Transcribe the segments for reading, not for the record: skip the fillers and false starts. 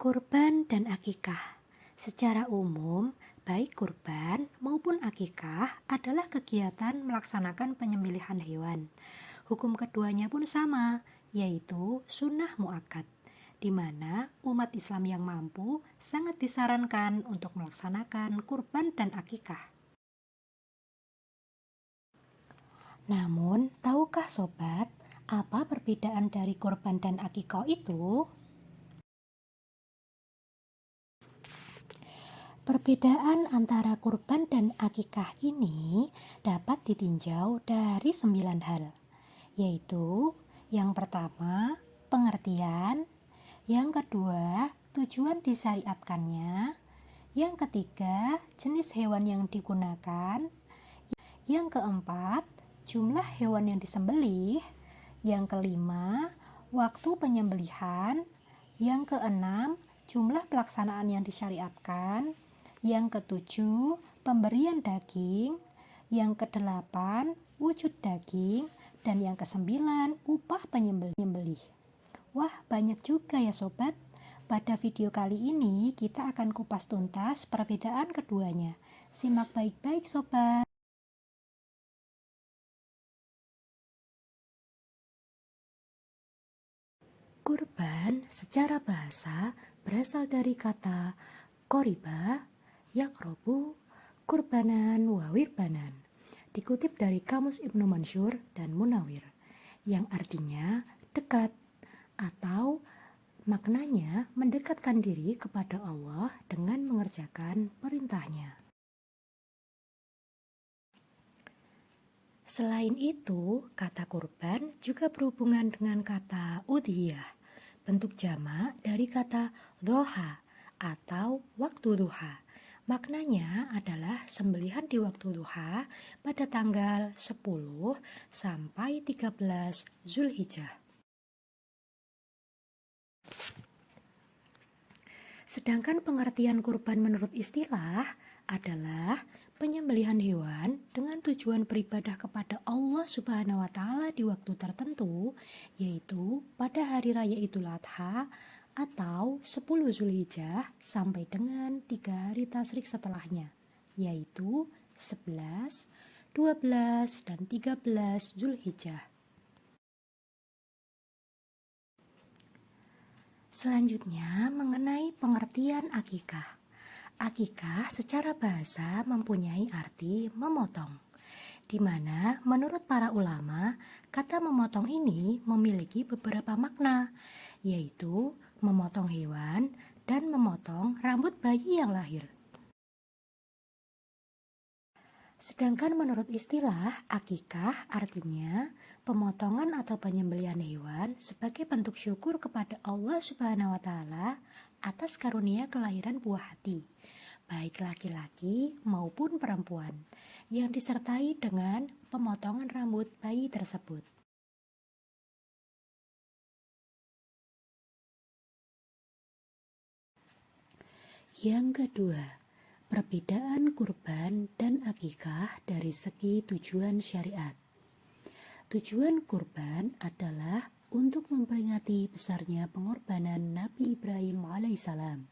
Kurban dan akikah. Secara umum, baik kurban maupun akikah adalah kegiatan melaksanakan penyembelihan hewan. Hukum keduanya pun sama, yaitu sunnah muakkad, di mana umat Islam yang mampu sangat disarankan untuk melaksanakan kurban dan akikah. Namun, tahukah sobat, apa perbedaan dari kurban dan akikah itu? Perbedaan antara kurban dan akikah ini dapat ditinjau dari 9 hal, yaitu yang pertama, pengertian, yang kedua, tujuan disyariatkannya, yang ketiga, jenis hewan yang digunakan, yang keempat, jumlah hewan yang disembelih, yang kelima, waktu penyembelihan, yang keenam, jumlah pelaksanaan yang disyariatkan, yang ketujuh, pemberian daging, yang kedelapan, wujud daging, dan yang kesembilan, upah penyembelih. Wah, banyak juga ya sobat. Pada video kali ini kita akan kupas tuntas perbedaan keduanya. Simak baik-baik sobat. Kurban secara bahasa berasal dari kata qoriba, yakrobu, kurbanan, wawirbanan. Dikutip dari Kamus Ibnu Mansur dan Munawir, yang artinya dekat atau maknanya mendekatkan diri kepada Allah dengan mengerjakan perintahnya. Selain itu, kata kurban juga berhubungan dengan kata udhiyah, bentuk jamak dari kata dhoha atau waktu duha. Maknanya adalah sembelihan di waktu duha pada tanggal 10 sampai 13 Zulhijjah. Sedangkan pengertian kurban menurut istilah adalah penyembelihan hewan dengan tujuan beribadah kepada Allah Subhanahu wa Ta'ala di waktu tertentu, yaitu pada hari raya Idul Adha atau 10 Zulhijjah sampai dengan 3 hari tasyrik setelahnya, yaitu 11, 12, dan 13 Zulhijjah. Selanjutnya mengenai pengertian akikah. Akikah secara bahasa mempunyai arti memotong, di mana menurut para ulama, kata memotong ini memiliki beberapa makna, yaitu memotong hewan dan memotong rambut bayi yang lahir. Sedangkan menurut istilah, akikah artinya pemotongan atau penyembelihan hewan sebagai bentuk syukur kepada Allah Subhanahu wa Ta'ala atas karunia kelahiran buah hati, baik laki-laki maupun perempuan, yang disertai dengan pemotongan rambut bayi tersebut. Yang kedua, perbedaan kurban dan akikah dari segi tujuan syariat. Tujuan kurban adalah untuk memperingati besarnya pengorbanan Nabi Ibrahim alaihissalam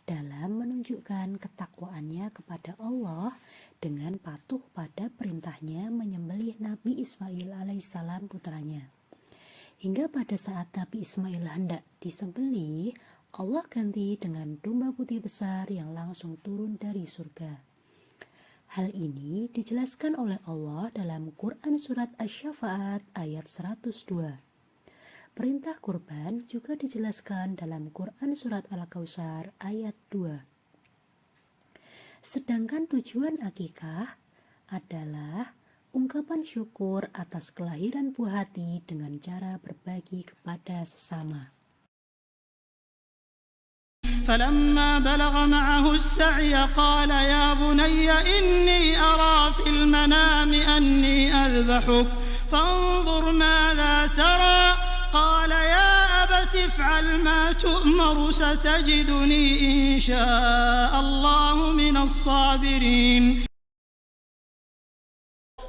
dalam menunjukkan ketakwaannya kepada Allah dengan patuh pada perintahnya menyembelih Nabi Ismail alaihissalam putranya. Hingga pada saat Nabi Ismail hendak disembelih, Allah ganti dengan domba putih besar yang langsung turun dari surga. Hal ini dijelaskan oleh Allah dalam Quran Surat Asy-Syafa'at ayat 102. Perintah kurban juga dijelaskan dalam Quran Surat Al-Kautsar ayat 2. Sedangkan tujuan akikah adalah ungkapan syukur atas kelahiran buah hati dengan cara berbagi kepada sesama. فلما بلغ معه السعي قال يا بني إني أرى في المنام أني أذبحك فانظر ماذا ترى قال يا أبت افعل ما تؤمر ستجدني إن شاء الله من الصابرين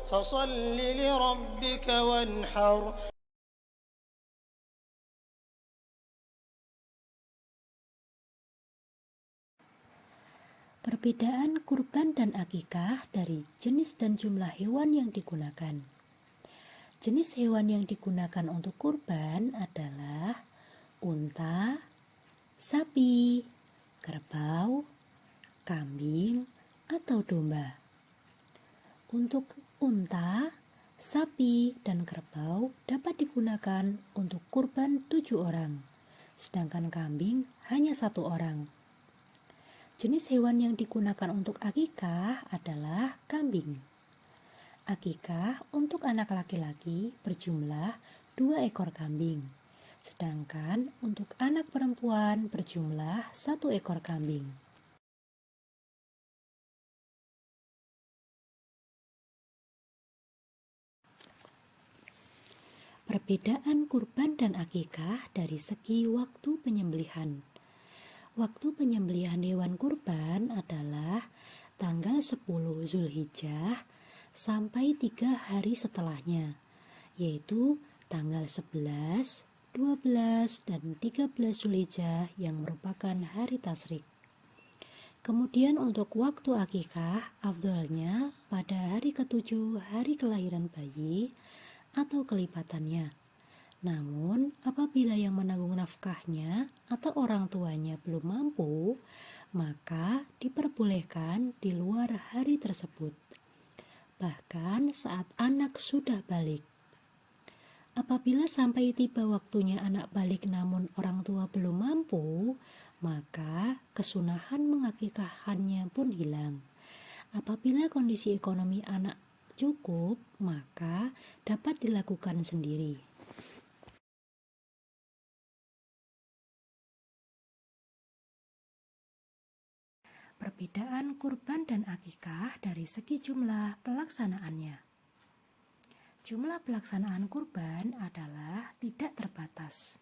فصل لربك وانحر Perbedaan kurban dan akikah dari jenis dan jumlah hewan yang digunakan. Jenis hewan yang digunakan untuk kurban adalah unta, sapi, kerbau, kambing, atau domba. Untuk unta, sapi, dan kerbau dapat digunakan untuk kurban 7 orang, sedangkan kambing hanya 1 orang. Jenis hewan yang digunakan untuk akikah adalah kambing. Akikah untuk anak laki-laki berjumlah 2 ekor kambing, sedangkan untuk anak perempuan berjumlah 1 ekor kambing. Perbedaan kurban dan akikah dari segi waktu penyembelihan. Waktu penyembelihan hewan kurban adalah tanggal 10 Zulhijjah sampai 3 hari setelahnya, yaitu tanggal 11, 12, dan 13 Zulhijjah yang merupakan hari tasyrik. Kemudian untuk waktu akikah, afdalnya pada hari ke-7 hari kelahiran bayi atau kelipatannya. Namun, apabila yang menanggung nafkahnya atau orang tuanya belum mampu, maka diperbolehkan di luar hari tersebut, bahkan saat anak sudah balik. Apabila sampai tiba waktunya anak balik namun orang tua belum mampu, maka kesunahan mengakikahkannya pun hilang. Apabila kondisi ekonomi anak cukup, maka dapat dilakukan sendiri. Perbedaan kurban dan akikah dari segi jumlah pelaksanaannya. Jumlah pelaksanaan kurban adalah tidak terbatas.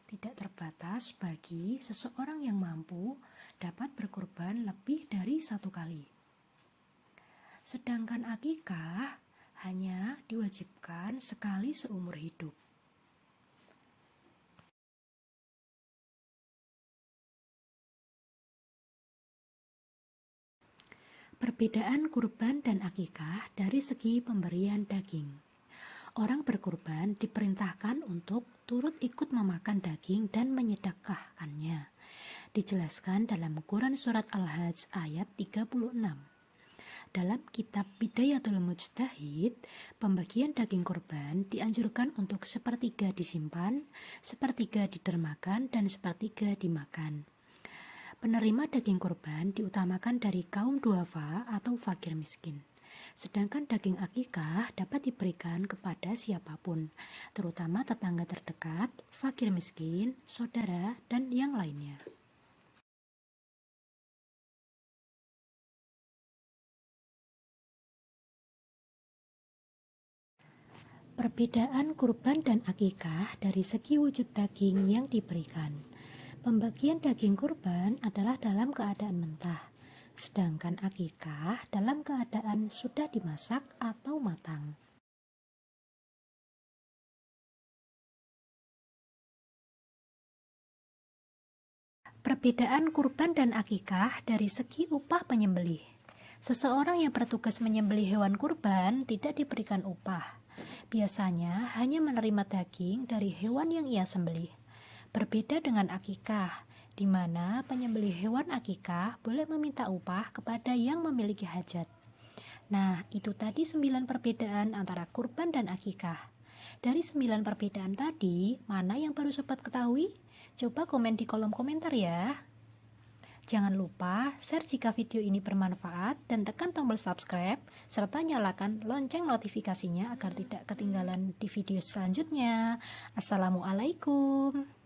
Tidak terbatas bagi seseorang yang mampu dapat berkurban lebih dari 1 kali. Sedangkan akikah hanya diwajibkan sekali seumur hidup. Perbedaan kurban dan akikah dari segi pemberian daging. Orang berkurban diperintahkan untuk turut ikut memakan daging dan menyedekahkannya. Dijelaskan dalam Quran Surat Al-Hajj ayat 36. Dalam kitab Bidayatul Mujtahid, pembagian daging kurban dianjurkan untuk 1/3 disimpan, 1/3 didermakan, dan 1/3 dimakan. Penerima daging kurban diutamakan dari kaum duafa atau fakir miskin. Sedangkan daging akikah dapat diberikan kepada siapapun, terutama tetangga terdekat, fakir miskin, saudara, dan yang lainnya. Perbedaan kurban dan akikah dari segi wujud daging yang diberikan. Pembagian daging kurban adalah dalam keadaan mentah, sedangkan akikah dalam keadaan sudah dimasak atau matang. Perbedaan kurban dan akikah dari segi upah penyembelih. Seseorang yang bertugas menyembelih hewan kurban tidak diberikan upah. Biasanya hanya menerima daging dari hewan yang ia sembelih. Berbeda dengan akikah, di mana penyembelih hewan akikah boleh meminta upah kepada yang memiliki hajat. Nah, itu tadi 9 perbedaan antara kurban dan akikah. Dari 9 perbedaan tadi, mana yang baru sobat ketahui? Coba komen di kolom komentar ya. Jangan lupa share jika video ini bermanfaat dan tekan tombol subscribe serta nyalakan lonceng notifikasinya agar tidak ketinggalan di video selanjutnya. Assalamualaikum.